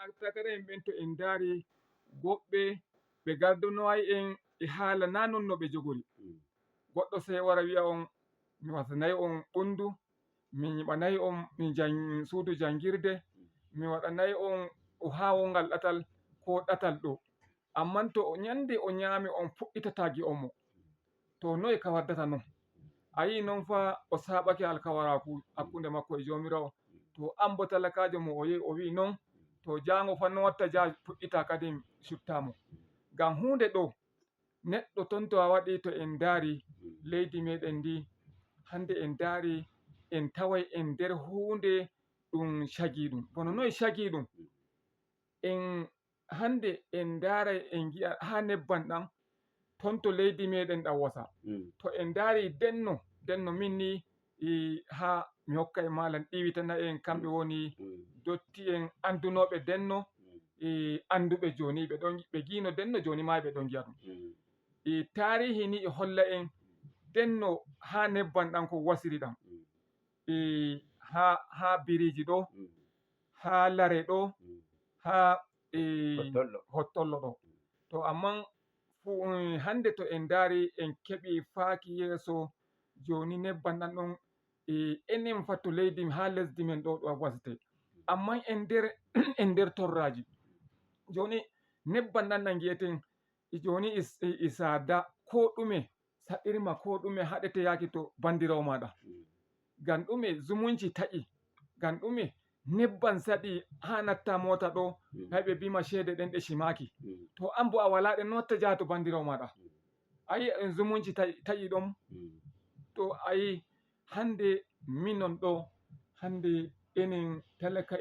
artakare'en ɓen to en daari goɓɓe ɓe gardinoyi en e haala na non no ɓe jogori. Goɗɗo sai wara wi'a on mi wasanayi on ɓundu, mi nyiɓanayi on suudu jangirde, mi waɗanayi on ha wongal ɗatal ko ɗatal ɗo. Amman to nyande o nyami on fuɗɗitata gi'on mo, to noye ka waddata non? A yi non fa o saɓake alkawaraku hakkunde makko e jomirawo. To an bo talakajo mo o yehi o wi non, to jango fa no watta ja fuɗɗita kadi shuttamo. Ngam hunde ɗo neɗɗo ton to a waɗi to en daari leydi meɗen ndi hande en daari en tawai en nder hunde ɗum shagi ɗum. Bono noye shagi ɗum? En hande en darai en gi'a ha nebban ɗam ton to leydi meɗen ɗam wasa. To en daari denno min ni ha mi hokkai malam ɗiwitana en kamɓe woni dotti en andunoɓe denno anduɓe joni ɓe gino denno joni ma ɓe ɗon gi'a ɗum. Tarihi ni e holla en denno ha nebban ɗam ko wasiri ɗam ha biriji ɗo, ha lare ɗo, ha hottollo ɗo. To amman hande to en daari en keɓi faaki yeso joni nebban ɗam ɗon enen fa to leydi ha lesdi men ɗo ɗo wasete. Amman en nder torraji joni nebban ɗam ɗam gi'eten joni e sada ko ɗume saɗirma ko ɗume haɗete yaki to bandirawo maɗa. Ngam ɗume zumunci taƴi, ngam ɗume nebban saɗi ha natta mota ɗo sai ɓe bima shede ɗen ɗe shimaki. To an bo a wala ɗe no watta jaha to bandirawo maɗa. Ayi zumunci taƴi ɗon. To ayi hande minon ɗo hande enen talaka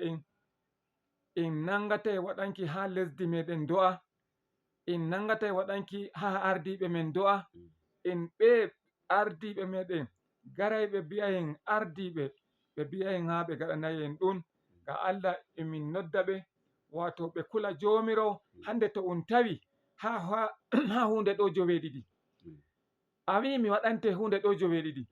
en nangatai waɗanki ha lesdi meɗen do'a, en nangatai waɗanki ha ardiɓe men do'a, en ɓe ardiɓe meɗen garai ɓe bi'a en ardiɓe ɓe bi'a en ha ɓe gaɗanayi en ɗum. Ga Allah emin nodda ɓe wato ɓe kula jomirawo hande to un tawi ha hunde ɗo joweɗiɗi. A wi mi waɗante hunde ɗo joweɗiɗi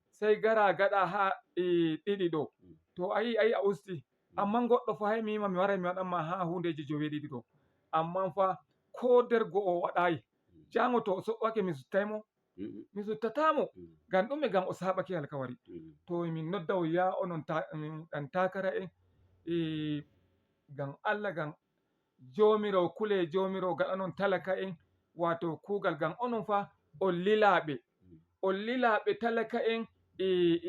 sai gara gaɗa ha ɗiɗi ɗo, to ayi a usti. Amman goɗɗo fa hai mi wima mi warai mi waɗanma ha hundeji joweɗiɗi ɗo, amman fa ko nder go'o o waɗayi. Jango to o soɓɓake mi suttai mo? Mi suttatamo. Ngam ɗume? Ngam o saɓake alkawari. To min nodda on ya onon ɗan takara'en ngam Allah ngam jomirawo kule jomirawo gaɗanon talaka'en wato kugal ngam onon fa on lilaɓe talaka'en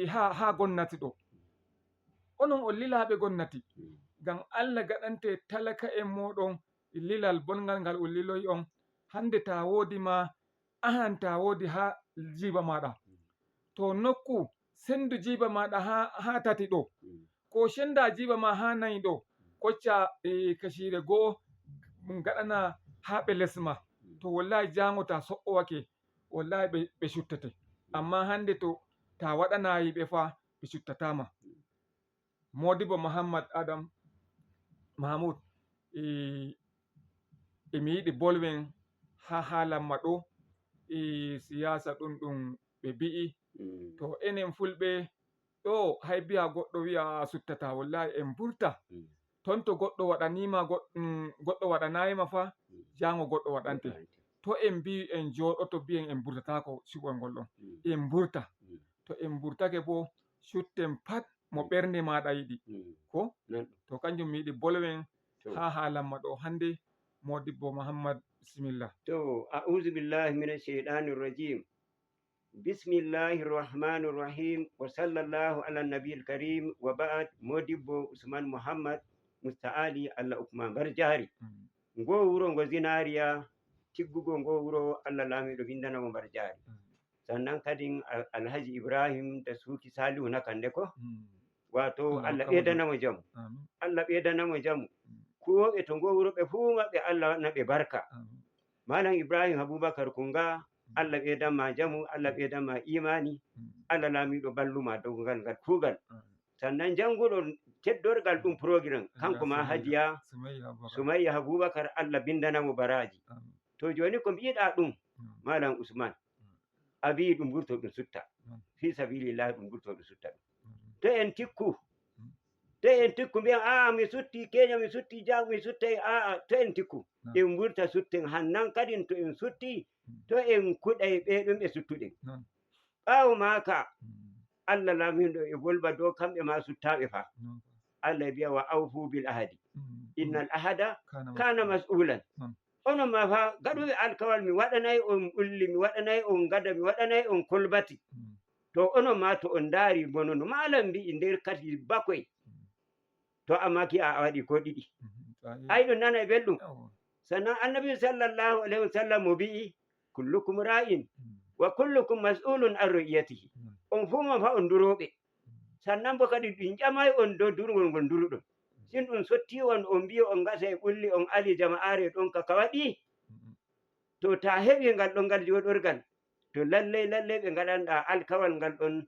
ha gonnati ɗo. Onon on lilaɓe gonnati. Ngam Allah gaɗante talaka'en moɗon lilal bongal ngal on liloyi on. Hande ta wodi ma ahan ta wodi ha jiba maɗa, to nokku sendu jiba maɗa ha tati ɗo, ko shenda jiba ma ha nayi ɗo, kocca kashire go'o gaɗana ha ɓe lesma. To wallahi jango ta so'owake wallahi ɓe shuttete. Amma hande to ta waɗanayi ɓe fa ɓe shuttatama. Modibo Muhammad Adam Mahmud emi yiɗi bolwen ha halanma ɗo siyasa ɗum ɓe bi'i. To enen fulɓe ɗo hay biya goɗɗo wi'a suttata wallahi en burta. Ton to goɗɗo waɗanima goɗɗo waɗanayima fa jango goɗɗo waɗante. To en bi en joɗoto bi'en en burtatako cuɓol ngol ɗon, en burta. To en burtake bo shutten pat mo ɓernde maɗa yiɗi ko to kanjum mi yiɗi bolwen ha halanma ɗo hande. Modibbo Muhammad bisimillah. To a'udhu billahi minash shaitanir rajim. Bismillahir rahmanir rahim wa sallallahu ala nabiyil karim wa ba'd. Modibbo Usman Muhammad Musta'ali Allah Ukman Barjari. Ngo wuro ngo zinariya tiggugo ngo wuro Allah lamiɗo windana mo Barjari. Sannan kadin Alhaji Ibrahim da Suki Salihu na kande ko wato Allah ɓedana mo jamu. Allah ɓedana mo jamu. Kuwoɓe to ngo wuro ɓe fuu maɓɓe Allah waɗana ɓe barka. Malam Ibrahim Abubakar Kunga Allah ɓedanma jamu, Allah ɓedanma imani, Allah lamiɗo balluma dow ngal kuugal. Sannan janguɗo teddorgal ɗum programme kanko ma Hajiya Sumayya Abubakar Allah bindanamo baraji. To joni ko mbiɗa ɗum Malam Usman a wi ɗum wurto ɗum sutta fi sabilillahi ɗum wurto ɗum sutta ɗum. To en tikku to en tikku mbiya a mi sutti Kenya mi sutti Jago mi suttai to en tikku en wurta sutten hannan kadin to en sutti to en kuɗai ɓeɗon ɓe suttuɗen ɓawo maka Allah lamiɗo e wolba dow kamɓe ma suttaɓe fa Allah biya wa awfu bil ahadi innal ahada kana mas'ulan onon ma fa gaɗuɓe alkawal mi waɗanayi on ɓulli mi waɗanayi on gada mi waɗanayi on kolbati to onon ma to on daari bono no malam mbi'i nder kati bakoy to amma ki a waɗi ko ɗiɗi ay ɗum nana e belɗum sannan annabi sallallahu alaihi wasallam mo mbi'i kullukum ra'in wa kullukum mas'ulun an ra'iyatihi on fu ma fa on duroɓe sannan bo kadi ɗum ƴamay on dow durgol ngol duruɗon sin ɗum sotti on mbiyo on gasa e ɓulli on ali jama'are ɗon ka waɗi to ta heɓi ngal ɗon ngal joɗorgal to lallay ɓe gaɗanɗa alkawal ngal ɗon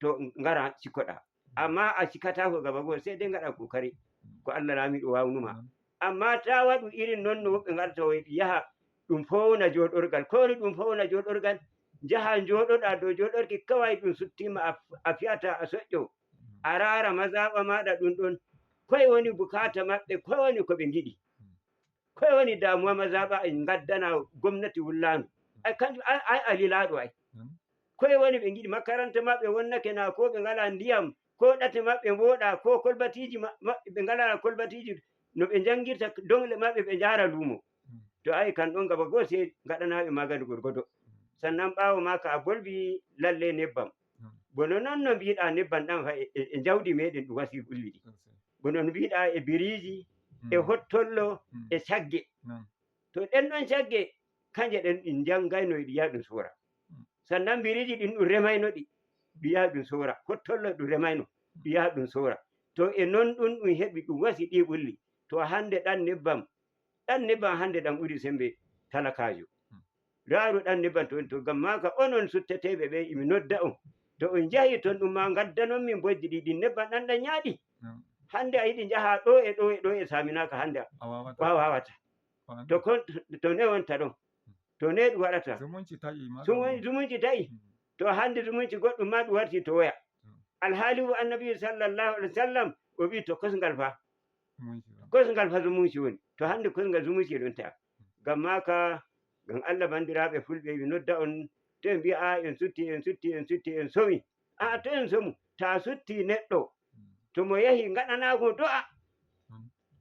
to ngara sikkoɗa amma a sikkatako gaba goo sai dai gaɗa kokari ko Allah lamiɗo wawnuma amma ta waɗu irin noon no woɓɓe garta yaha ɗum fowna joɗorgal kowoni ɗum fowna joɗorgal jaha joɗoɗa dow joɗorki kawai ɗum suttima a fiyata a soƴƴo a rara mazaɓa maɗa ɗum ɗon koye woni bukata maɓɓe koye woni koɓe giɗi koye woni damuwa mazaɓa en gaddana gomnati wullandu ay kanjum ay alilaɗo ay koye woni ɓe giɗi makaranta maɓɓe wonnake na ko ɓe ngala ndiyam ko ɗate maɓɓe mboɗa ko kolbatiji maɓɓe ɓe ngala kolbatiji no ɓe jangirta dongle maɓɓe ɓe jara lumo to ay kan ɗon gaba goo sai gaɗanaɓe magani gorgodo sannan ɓawo maka a bolbi lalle nebbam bono noon no mbiɗa nebbam ɗam fa e jawdi meɗen ɗum wasi ɓulli ɗi bono no mbiɗa e biriji e hottollo e cagge to ɗen ɗon cagge kanje ɗen ɗi jangayno ɗi yaha ɗum sora sannan biriji ɗin ɗum remayno ɗi yaha ɗum sora hottollo ɗum remayno ɗi yaha ɗum sora to e non ɗum heɓi ɗum wasi ɗi ɓulli to hande ɗan nebbam hande ɗan ɓuri sembe talakajo raaru ɗan nebbam to gam maka onon sutteteɓe ɓe imi nodda on to on jahi ton ɗum ma gaddanon min bojji ɗi ɗin nebbam ɗan ɗan ñaaɗi hande a yiɗi jaha ɗo e ɗo e ɗo e saminaka hande wawata to ne wonta ɗon to ne ɗum waɗata zumunci taƴi to hande zumunci goɗɗum ma ɗum warti to woya alhaali wo annabi sallallahu alaihi wasallam o wi to kosngal fa zumunci woni to hande kosngal zumunci ɗon ta'a gam maka gam Allah bandiraɓe fulɓe mi nodda on to en mbiya en sutti en somi to en somu ta sutti neɗɗo to mo yahi gaɗanako do'a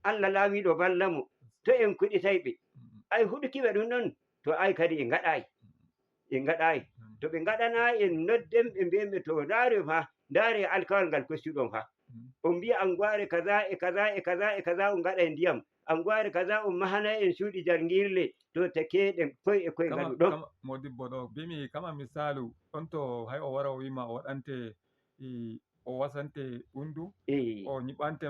Allah laamiɗo ballamo to en kuɗitayɓe ay huɗukiɓe ɗum ɗon to ay kadi en gaɗayi to ɓe gaɗana en nodden ɓe mbiyenɓe to daare alkawal ngal kostiɗon fa on mbiya anguware kaza e kaza e kaza e kaza on gaɗa e ndiyam anguware kaza on mahana en cuuɗi jangirle to tekeɗen koye e koye ngaɗu ɗon modibbo ɗo bimi kama misalu ɗon to hay o wara o wima o waɗante o wasante ɓundu o ñiɓante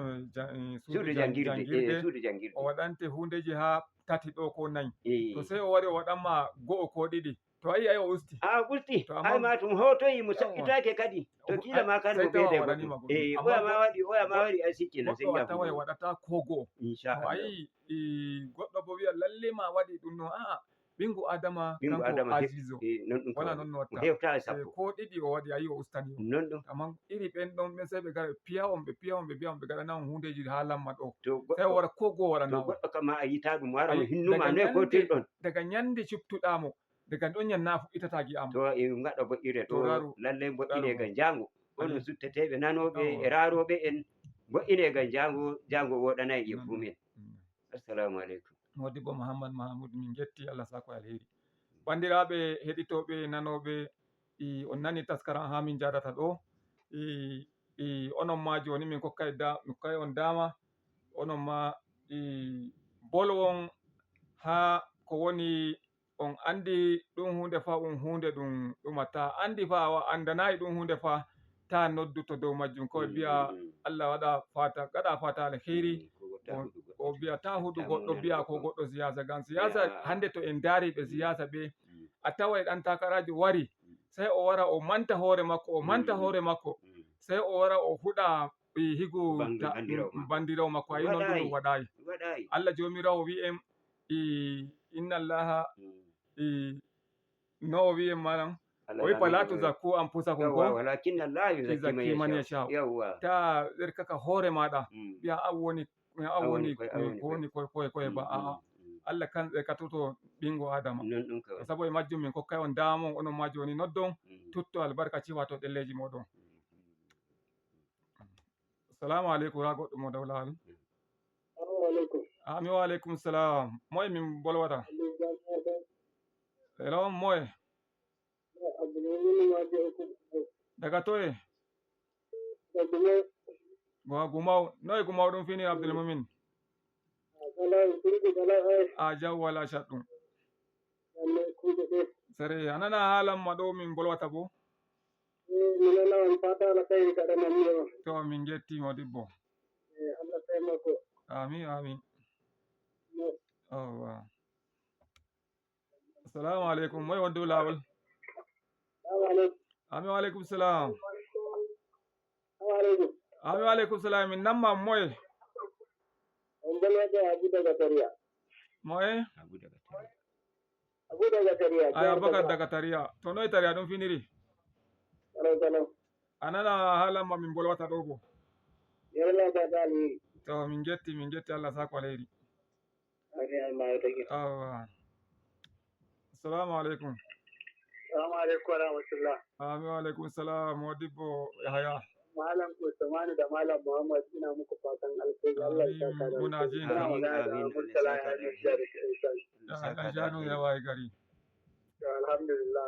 suudu jangirde o waɗante hundeji ha tati ɗo ko nayi to sai o wari o waɗanma go'o ko ɗiɗi to ayi ay o usti usti ay ma tum hotoyi mo saɓɓitake kadi to kila ma kan mo ɓeede oya ma waɗi ay sikkina sai tawai waɗata ko go'o to ayi goɗɗo bo wiya lalle ma waɗi ɗum no ɓingu adama kanko azizo wala noon no watta ko ɗiɗi o waɗi ayi o ustani non ɗum amma iri ɓen ɗon ɓen sai ɓe gara ɓe piya on ɓe mbiya on ɓe gaɗana on hundeji ha lamma ɗo sai o wara ko go'o waɗana goɗɗo kama a yita ɗum wara hinnuma noy ko tirɗon daga ñande cuptuɗamo daga ɗon ñanna fuɗɗitata gi'am to en gaɗa boɗɗire ɗo lallay boɗɗine gan jango onon sutteteɓe nanoɓe e raroɓe en boɗɗine gan jango woɗanayi e fumen assalamu aleykum modibbo Mouhammad Mahamoud min getti Allah sako alheri bandiraɓe heɗitoɓe nanoɓe on nani taskaran ha min jadata ɗo onon ma joni min kokkay on dama onon ma bolwon ha ko woni on andi ɗum hunde fa hunde ɗum ɗumata andi fa a andanayi ɗum hunde fa ta nodduto dow majjum ko biya Allah waɗa fata gaɗa fata alheri o biya ta huɗu goɗɗo biya ko goɗɗo siyasa gam siyasa hande to en daari ɓe siyasa ɓe a tawai ɗan takarajo wari sai o wara o manta hoore makko sai o wara o huɗa higo bandirawo makko ayi noon ɗum waɗayi Allah jomirawo wi'en inna allaha no o wi'en malam wai fala tuzakku anfusakum ko walakin Allah yuzakki man yasha yawa ta tsarkaka hore maɗa ya awwoni koye ba a'a Allah kan tsarkatoto ɓingo adama sabo e majjum min kokkay on damon onon ma joni noddon tutto albarkaci wato ɗelleji moɗon. Assalamu aleykum ha goɗɗo mo dow lawol. Ami wa aleykum salam, moye min bolwata? Hello moye? Daga toye? Gumau, noye Gumau ɗum fini Abdulmumin? A jaw wala shaɗɗum. Sare anana halan ma ɗo min bolwata bo? To min gettimo debbo. Amin. Assalamu aleykum, moye won dow lawol? Ami wa aleykum salam. Ami wa aleykum salam, min namma moye? Moye? Ay Abubakar daga Tariya. To noye Tariya ɗum finiri? Anana halan ma min bolwata ɗo bo? To min getti Allah sako alheri. Assalamu aleykum. wa rahmatullah. Amin wa alaikum salam Modibo Yahaya. Malam Usmanu da Malam Muhammad ina muku fatan alheri. Allah ya saka da muna jin ka. Janu ya wai gari. Alhamdulillah.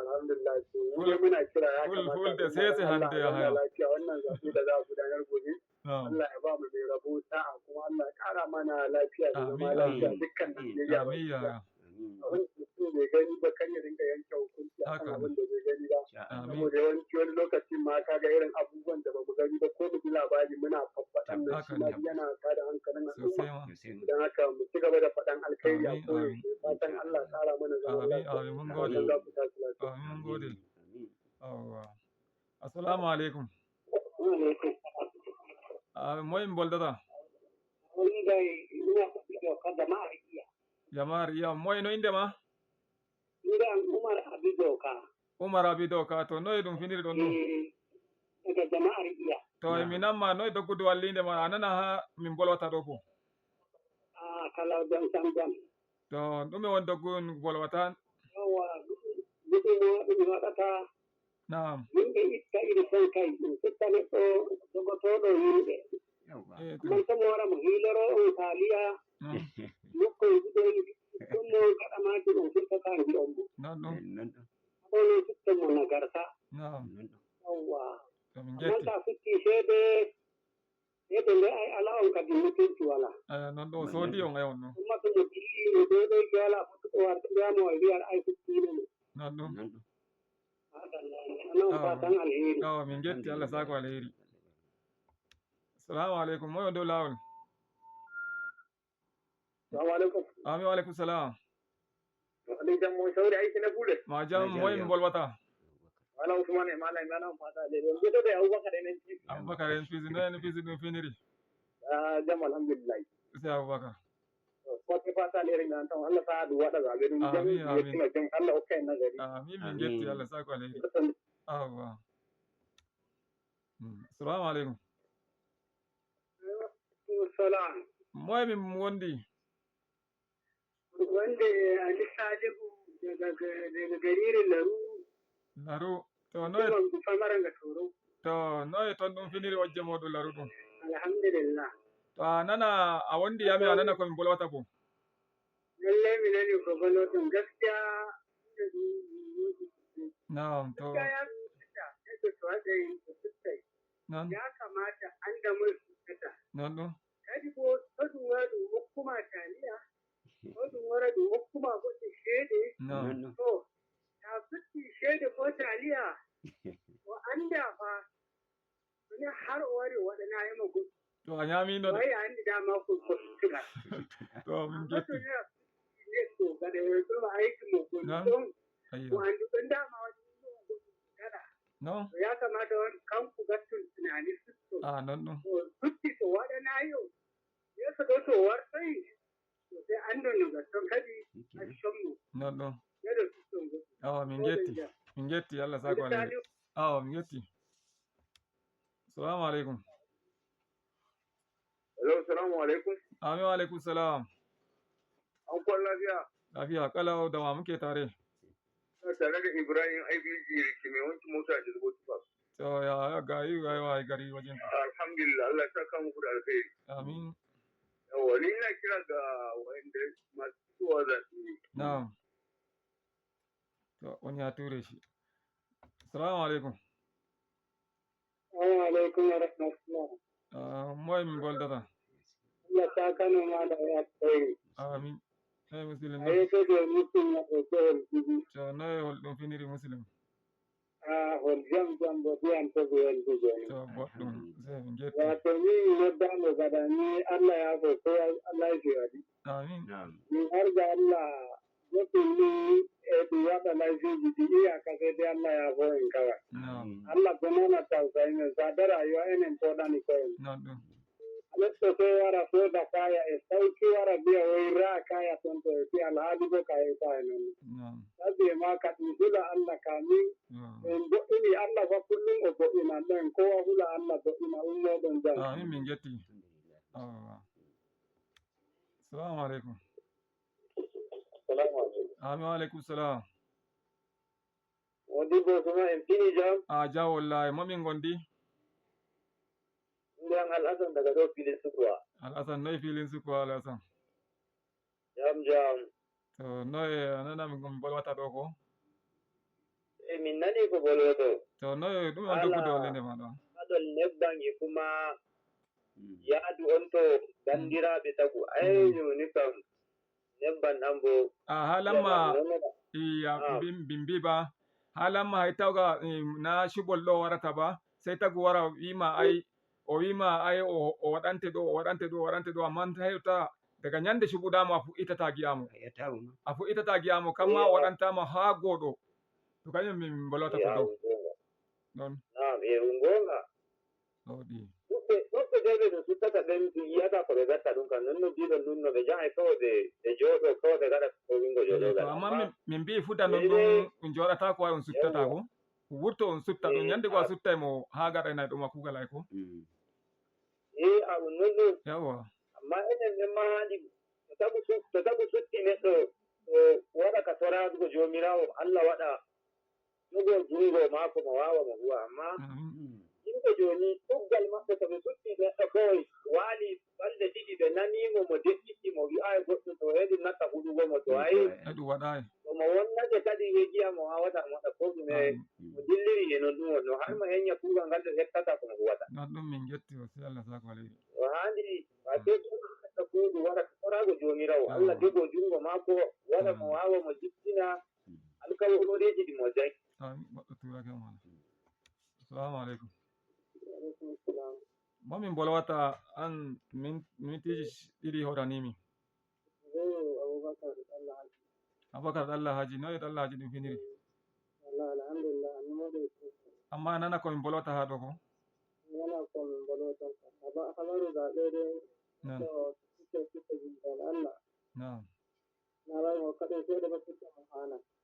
Muna kira ya kamata. Ful da sai hande ya haya. Wannan zafi da za ku gudanar gobe. Allah ya ba mu da rabo sa'a kuma Allah ya kara mana lafiya da zama lafiya dukkan Najeriya. Amin ya. Mutum bai gani ba kan ya dinga yanke hukunci a kan abin da bai gani ba. Saboda yawanci wani lokacin ma kaga irin abubuwan da ba mu gani ba ko mu ji labari muna faɗan da shi yana tada hankalin al'umma. Don haka mu ci gaba da faɗan alkhairi a koyaushe. Fatan Allah tsara mana zama lafiya. Amin. Mun gode. Assalamu alaikum. Moyin boldata. Wani da ina ka jama'ar iya. Jama'ar iya moy no inde ma? Inde an Umar Abidoka. Umar Abidoka to noy ɗum finiri ɗon ɗum? Daga jama'ar iya. To mi namma noy doggudu wallinde ma anana ha min bolwata ɗo bo? Kala jam. To ɗume won doggu bolwata? Yawa ɗum waɗata. Na'am. Yimɓe itta iri son kay ɗum sitta neɗɗo jogotoɗo yimɓe. Man somo wara mo hiiloro on taaliya nokkoye ɗuɗon ɗum mo gaɗamaji ɗum firtata mbi'on mo. Non. Ɗono sitto mo nagarta. Na'am. Yawwa. To min Amman getti. ta futti seede nde ay ala on kadi mutunci wala. Non ɗo soodi on on no. Amma to mo dilli mo doɗoyke wala fotuɗo wartiyamo e wiyan ay futtino mo. Non ɗum. Anon fatan alheri. Min getti Allah sako alheri. Assalamu alaikum moy on dow lawol? Assalamu alaikum. Amin wa alaikum salam. Alai jam mo sauri aiki na bude. Ma jam moy min bolwata? Wala Usman e malai mana fata le. Yanzu da Abubakar ne ci. Abubakar en fizi no en fizi ɗum finiri? Jam alhamdulillah. Sai Abubakar. Wata fata ne ringa tan Allah sa adu wada zabe dum jam ne jam Allah o kai nagari. Amin min getti Allah sako alheri. Awwa. Assalamu alaikum. Salam. Moy min wondi? Wanda Ali Salihu daga garirin Laru. To noy famaranga toro. to noy ton ɗum finiri wajje moɗum laru ɗum? Alhamdulillah. To a nana a wondi yami a nana komin bolwata bo? Lallai mi nani ko bano ɗum gaskiya Na'am to. Nan Ya kamata an da mun fita. non ɗum. Kadi ko ɗum wara ɗum hokkuma taliya, ko ɗum wara ɗum hokkuma goɗɗi ceede. Non. To, ta futti ceede ko taliya, o annda fa, woni har o wari o waɗanayima goɗɗum. To a nyamino O wayi anndi dama ko suga. to min Amma to getti. ne a futti neɗɗo gaɗa ɗum aiki mo Nan. ɗon, o Ayyo. anndi ɗon dama waɗi goɗɗum gaɗa. No? To ya kamata on kanko gattun tunani futto. Non ɗum. To futti to waɗanayo, yeso ɗo to wartoyi, to sai anndon no gatton kadi a commo. Non ɗum. Yeɗo futton goɗɗum. Min getti. min getti Allah sako alheri awa min getti assalamu alaikum hello assalamu alaikum amin wa alaikum salam an kwan lafiya lafiya kalau da wa muke tare tare da Ibrahim IBG Riki mai wanki mota da zubo tufa to ya gari wajen alhamdulillah Allah ya saka muku da alheri amin yawa ni ina kira ga wanda masu fitowa zaɓe na'am to wani ya ture shi assalamu alaikum assalamu alaikum wa rahmatullah moy min goldata Allah ta kano ma da ya tsaye amin ay muslim ai to da mutum na ɗauke wani to noy hol ɗum finiri muslim hol jam bo biyan to biyan to to boɗɗum sai min getti wato ni noddamo gada ni Allah ya ko ko Allah ya wadi amin ni har ga Allah mutum ni ɗum waɗa laifiji ɗi iyaka sai dai Allah ya bo en kawai Allah ko nona tawsayi men sada rayuwa enen poɗani koyen non ɗum neɗɗo sai wara soda kaya e sauki wara biya woy ra kaya ton to e fi alhaali bo ka hewta e non sabi e ma kadi hula Allah kamin en boɗɗini Allah fa kullum o boɗɗinan ɗo en kowa hula Allah boɗɗina ummoɗon jam amin min getti assalamu aleykum assalamu aleykum amin wa aleykum salam wodi bo suma en fini jam jam wallahi momin gondi ndeyan Alhasan daga ɗo filin sukuwa Alhasan noy filin sukuwa Alhasan jam to noy anana min bolwata ɗo ko min nani ko bolwoto to noy ɗum on doggude hollende ma ɗo aɗon nebban e kuma yaadu on to bandiraɓe tagu ayni kam nebban ɗan bo halamma bimbi ba halamma hay tawga na shubol ɗo warata ba sai tagu wara wima ay o wima ay o waɗante ɗo amma hewta daga ñande cuɓuɗamo a fuɗɗitata giyamo kamma waɗantama ha goɗo to kañum min bolwata to dow non gonga ɗoɗi ɗuɓɓe deɓe no suttata ɓen yiyata ko ɓe gatta ɗum kam nonno mbiɗon ɗum no ɓe jahay kawai ɓe jooɗo kawai ɓe gaɗa ko wingo jooɗogal amma min mbi fuda non ɗum joɗata ko way on suttata ko wurto on sutta ɗum ñande go a suttay mo ha gaɗanay ɗum a kugal ay ko a ɗum non ɗum yawa amma enen ɓen ma haandi to tagu sutti neɗɗo o waɗa ka soradugo jomirawo Allah waɗa jogo jungo maako mo wawa mo huwa amma yimɓe joni ɗuggal maɓɓe to ɓe sutti neɗɗo kawai waali balɗe ɗiɗi ɓe nanimo mo deƴƴiti mo wi'ayi goɗɗum to heɗi natta huɗugo mo to ayi ɗum waɗayi omo wonnaje kadi yegiya mo wawata mo waɗa ko ɗume mo dilliri e no ɗum wonno har mo heña kuugal ngal ɗo hettata komo huwata non ɗum min getti o si Allah sako aleyhi o haandi wate neɗɗo kuuɗu waɗa sorago jomirawo Allah jogo jungo maako waɗa mo wawa mo jippina alkawoloreji ɗi mo jayi goɗɗo turake mana assalamu aleykum momin bolwata an minitiji ɗiɗi hoɗanimi Abubakar Allah Haji noy Allah Haji ɗum finiri amma nana komin bolwata ha ɗo ko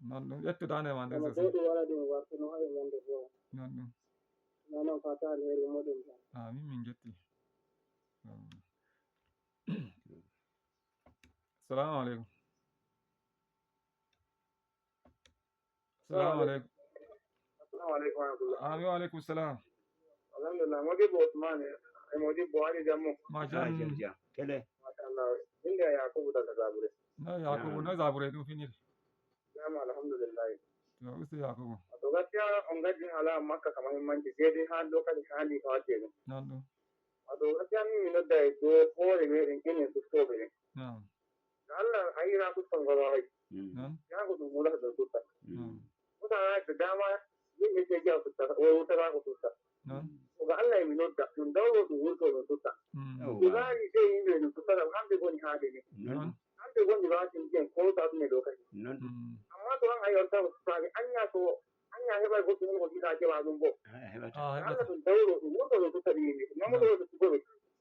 non ɗum ƴettudande ma nde sosai non ɗum amin min getti assalamu aleykum assalamu aleykum amin wa aleykum salam alhamdulillah modibo Usmane e modibo wani jammo macam kele machallah inde Yakubu daga Zabure no Zabure ɗum finiri jama alhamdulillah to ustu Yakubu to gaskiya on gaddi ala makka kamar muhimmanci sai dai har lokacin hali ka wace ne non ɗum to gaskiya min nodda e do hore meɗen kenen suttoɓe ne non Allah ayira kuskan gaba ai non ya ko ɗum wula da sutta mutane da dama yin yake ga sutta o wuta ba ko sutta non ga Allah mi nodda ɗum dawo ɗum wurto ɗum sutta ibari sai yimɓe ɗum sutta hamɓe goni haade ne hamɓe goni batin jen ko ta ɗum e lokaci amma to an ayyarta sutaɓe anya heɓa goɗɗum ko jiɗa keɓa ɗum bo Allah ɗum dawro ɗum wurto ɗum sutta ɗi yimɓe mamoɗo ɗo sugoɓe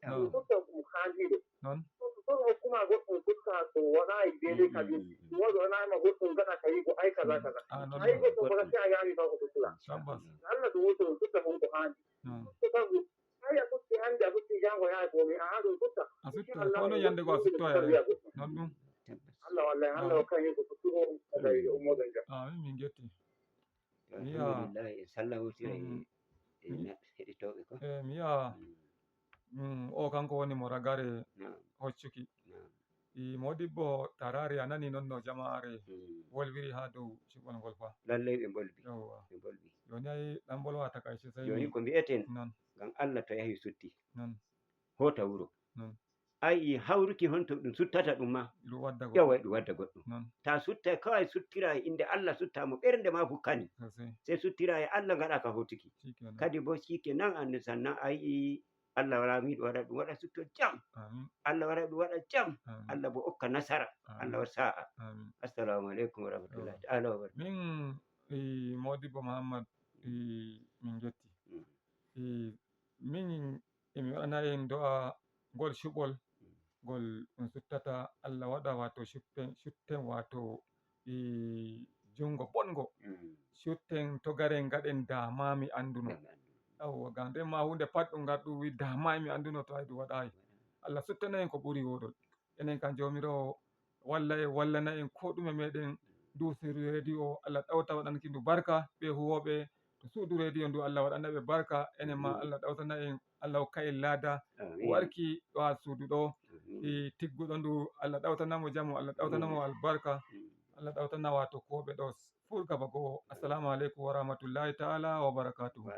ɗum sutta ɗum haandiɗo ɗon hokkuma goɗɗum fuska to wallahi daidai ka bi wazo na ma gutun gana kai ko ai kaza ai ko ba sai ya ni ba ko kula Allah to wato fuska hun ko hani to ka gu ai ko ti handa ko ti jango ya ko mi a hado fuska asutta ko no yande go asutta ya non dum Allah wallahi Allah kan yi ko fuska da ummo da ja amin min getti alhamdulillah sallahu alaihi mi ya o kanko woni mo ragare hoccuki i modibbo tarari a nani noon no jama'are wolwiri ha dow cuɓol ngol fa lallai ɓe bolwi joni ay ɗan bolwa takaice sai joni ko mbi'eten non ngam Allah to yahi sutti non hota wuro non ai hawruki hon to ɗum suttata ɗum ma ɗum wadda yawa ɗum wadda goɗɗum non ta sutta kawai suttira e inde Allah suttamo ɓernde ma fukkani sai suttira e Allah gaɗa ka hotuki kadi bo shikenan andu sannan ayi Allah wala miɗo waɗa ɗum waɗa sutto jam Allah waɗa ɗum waɗa jam Allah bo okka nasara Allah wa sa'a assalamu aleykum wa rahmatullahi ta'ala wa barakatuh min Modibbo Muhammad min getti min emi waɗana en do'a ngol cuɓol ngol ɗum suttata Allah waɗa wato cutten wato jungo bongo cutten togaren gaɗen dama mi anduno yawwa ngam nden ma hunde pat ɗum garɗum wi dama mi anduno to ay ɗum waɗayi Allah suttana en ko ɓuri woɗol enen kam jomirawo walla en wallana en ko ɗume meɗen dusiri radio Allah ɗawta waɗanki ndu barka ɓe huwoɓe to suudu radio ndu Allah waɗana ɓe barka enen ma Allah ɗawtana en Allah hokka en laada warki ɗo ha suudu ɗo tigguɗo ndu Allah ɗawtanamo jamu Allah ɗawtanamo albarka Allah ɗawtana wato koɓe ɗo fulka ba go'o assalamu aleykum wa rahmatullahi ta'ala wa barakatuhu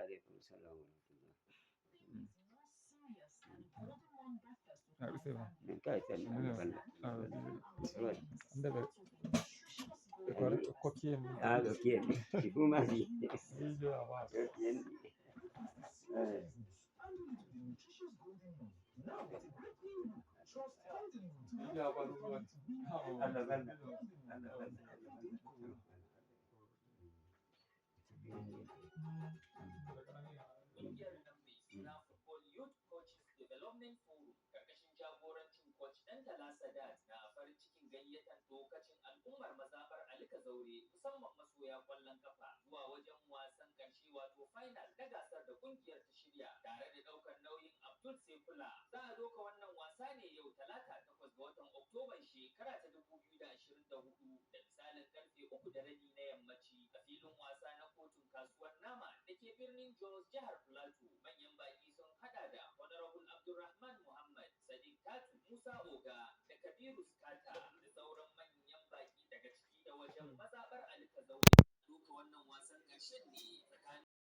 Development Forum karkashin jagorancin Coach Dantala Sadat na farin cikin gayyatar lokacin al'ummar mazabar Alika Zaure musamman masoya kwallon kafa zuwa wajen wasan karshe wato final na gasar da kungiyar ta shirya tare da daukar nauyin Abdul Sekula. Za a doka wannan wasa ne yau Talata 8 ga watan Oktoban shekara ta 2024 da misalin karfe 3:30 na yammaci a filin wasa na kotun kasuwar nama da ke birnin Jos jihar Plateau. Manyan baki sun hada da Honorable Abdulrahman Muhammad, Sadiq Tatu Musa Oga da Kabiru Skata da sauran manyan baki daga ciki da wajen mazabar Alika Zaure. Duka wannan wasan ƙarshen ne tsakanin